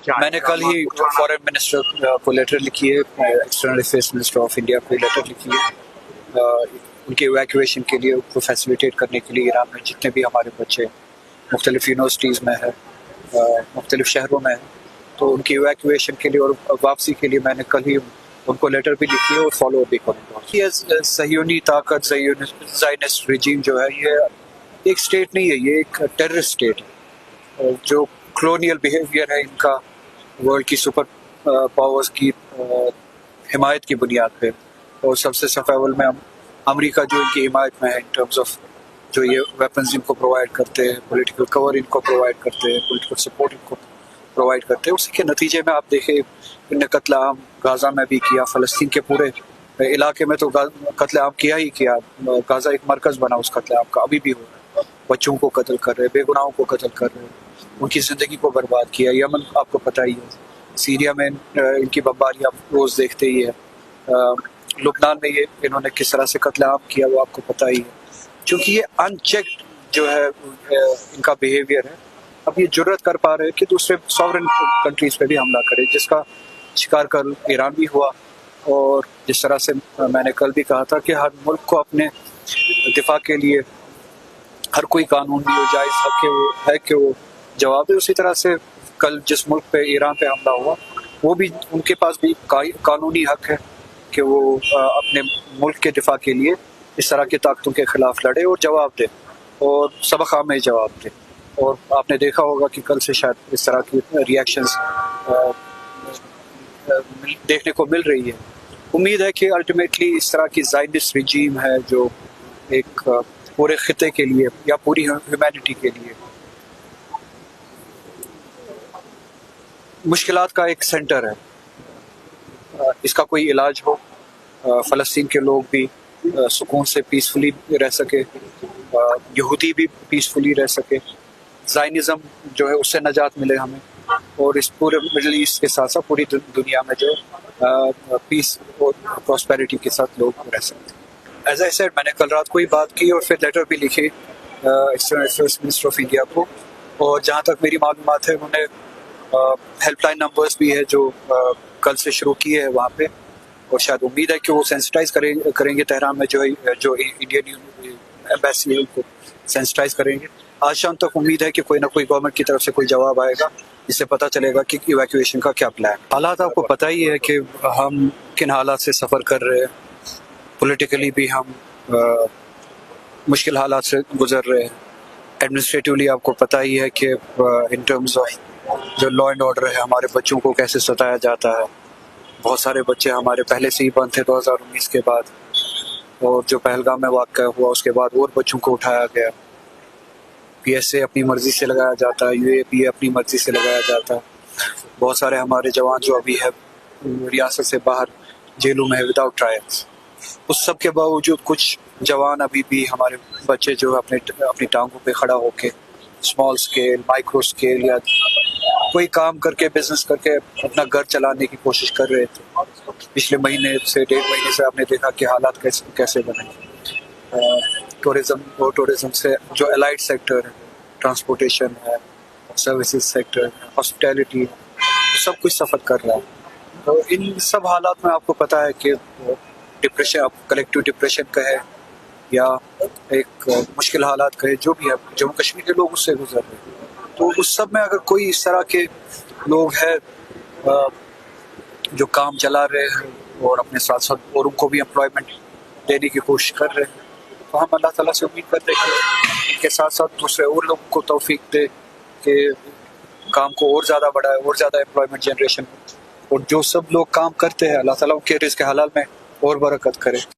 میں نے کل ہی فارن منسٹر کو لیٹر لکھی ہے، external affairs minister of India کو لیٹر لکھی ہے ان کے ایویکویشن کے لیے، ان کو فیسیلیٹیٹ کرنے کے لیے ایران میں جتنے بھی ہمارے بچے مختلف یونیورسٹیز میں ہیں، مختلف شہروں میں ہیں، تو ان کی ایویکویشن کے لیے اور واپسی کے لیے میں نے کل ہی ان کو لیٹر بھی لکھی ہے اور فالو اپ بھی کروں گا۔ یہ صہیونی طاقت، زائنسٹ رجیم جو ہے، یہ ایک اسٹیٹ نہیں ہے، یہ ایک ٹیررسٹ اسٹیٹ ہے جو کلونیل بیہیویئر ہے ان کا ورلڈ کی سپر پاورز کی حمایت کی بنیاد پہ، اور سب سے صف اول میں امریکہ جو ان کی حمایت میں ہے ان ٹرمز آف جو یہ ویپنز ان کو پرووائڈ کرتے ہیں، پولیٹیکل کور ان کو پرووائڈ کرتے ہیں، پولیٹیکل سپورٹ ان کو پرووائڈ کرتے ہیں۔ اسی کے نتیجے میں آپ دیکھیں ان نے قتل عام غازہ میں بھی کیا، فلسطین کے پورے علاقے میں تو قتل عام کیا ہی کیا، غازہ ایک مرکز بنا اس قتل عام کا، ابھی بھی ہو رہا ہے، بچوں کو قتل کر رہے، بے گناہوں کو قتل کر رہے، ان کی زندگی کو برباد کیا۔ یمن آپ کو پتہ ہی ہے، سیریا میں ان کی بمباری آپ روز دیکھتے ہی ہے، لبنان میں یہ انہوں نے کس طرح سے قتل عام کیا وہ آپ کو پتہ ہی ہے۔ چونکہ یہ ان چیکڈ جو ہے ان کا بیہیویئر ہے، اب یہ جرت کر پا رہے کہ دوسرے ساورن کنٹریز پہ بھی حملہ کرے، جس کا شکار کل ایران بھی ہوا۔ اور جس طرح سے میں نے کل بھی کہا تھا کہ ہر ملک کو اپنے دفاع کے لیے ہر کوئی قانونی و جائز حق ہے کہ وہ جواب دے، اسی طرح سے کل جس ملک پہ ایران پہ حملہ ہوا وہ بھی ان کے پاس بھی قانونی حق ہے کہ وہ اپنے ملک کے دفاع کے لیے اس طرح کی طاقتوں کے خلاف لڑے اور جواب دے، اور سبق آمیز جواب دے۔ اور آپ نے دیکھا ہوگا کہ کل سے شاید اس طرح کی ریئیکشنز دیکھنے کو مل رہی ہے۔ امید ہے کہ الٹیمیٹلی اس طرح کی زائنسٹ رجیم ہے جو ایک پورے خطے کے لیے یا پوری ہیومینٹی کے لیے مشکلات کا ایک سینٹر ہے، اس کا کوئی علاج ہو، فلسطین کے لوگ بھی سکون سے پیسفلی رہ سکے، یہودی بھی پیسفلی رہ سکے، زائنزم جو ہے اس سے نجات ملے ہمیں، اور اس پورے مڈل ایسٹ کے ساتھ ساتھ پوری دنیا میں جو پیس اور پراسپیرٹی کے ساتھ لوگ رہ سکتے ہیں۔ ایز اے سیڈ، میں نے کل رات کو ہی بات کی اور پھر لیٹر بھی لکھے external affairs minister of India کو، اور جہاں تک میری معلومات ہے انہوں نے ہیلپ لائن نمبرز بھی ہے جو کل سے شروع کیے ہیں وہاں پہ، اور شاید امید ہے کہ وہ سینسٹائز کریں گے تہران میں جو انڈین ایمبیسی ہے ان کو سینسٹائز کریں گے۔ آج شام تک امید ہے کہ کوئی نہ کوئی گورنمنٹ کی طرف سے کوئی جواب آئے گا جس سے پتہ چلے گا کہ ایویکویشن کا کیا پلان۔ حالات آپ کو پتہ ہی ہے کہ ہم کن حالات سے سفر کر رہے ہیں، پولیٹیکلی بھی ہم مشکل حالات سے گزر رہے ہیں، ایڈمنسٹریٹولی آپ کو پتہ ہی ہے کہ ان ٹرمز آف جو لا اینڈ آرڈر ہے ہمارے بچوں کو کیسے ستایا جاتا ہے۔ بہت سارے بچے ہمارے پہلے سے ہی بند تھے 2019 کے بعد، اور جو پہلگام میں واقعہ ہوا اس کے بعد اور بچوں کو اٹھایا گیا، پی ایس اے اپنی مرضی سے لگایا جاتا ہے، یو اے پی اپنی مرضی سے لگایا جاتا ہے۔ بہت سارے ہمارے جوان جو ابھی ہے ریاست سے باہر جیلوں میں ہے وداؤٹ ٹرائلس، اس سب کے باوجود کچھ جوان ابھی بھی ہمارے بچے جو اپنی ٹانگوں پہ کھڑا ہو کے اسمال اسکیل، مائکرو اسکیل یا کوئی کام کر کے بزنس کر کے اپنا گھر چلانے کی کوشش کر رہے تھے۔ پچھلے مہینے سے 1.5 مہینے سے آپ نے دیکھا کہ حالات کیسے بنے، ٹورزم سے جو الائڈ سیکٹر ہے، ٹرانسپورٹیشن ہے، سروسز سیکٹر ہے، ہاسپٹیلٹی ہے، سب کچھ سفر کر رہا ہے۔ تو ان سب حالات میں آپ کو پتہ ہے کہ ڈپریشن، آپ کلیکٹیو ڈپریشن کہے یا ایک مشکل حالات کہے، جو بھی ہے جموں کشمیر کے لوگ اس سے گزر رہے ہیں۔ تو اس سب میں اگر کوئی اس طرح کے لوگ ہیں جو کام چلا رہے ہیں اور اپنے ساتھ ساتھ اور ان کو بھی امپلائمنٹ دینے کی کوشش کر رہے ہیں، تو ہم اللہ تعالیٰ سے امید کرتے ہیں کہ ان کے ساتھ ساتھ دوسرے اور لوگوں کو توفیق دے کہ کام کو اور زیادہ بڑھائے، اور زیادہ امپلائمنٹ جنریشن، اور جو سب لوگ کام کرتے ہیں اللہ تعالیٰ ان کے رزق حلال میں اور برکت کرے۔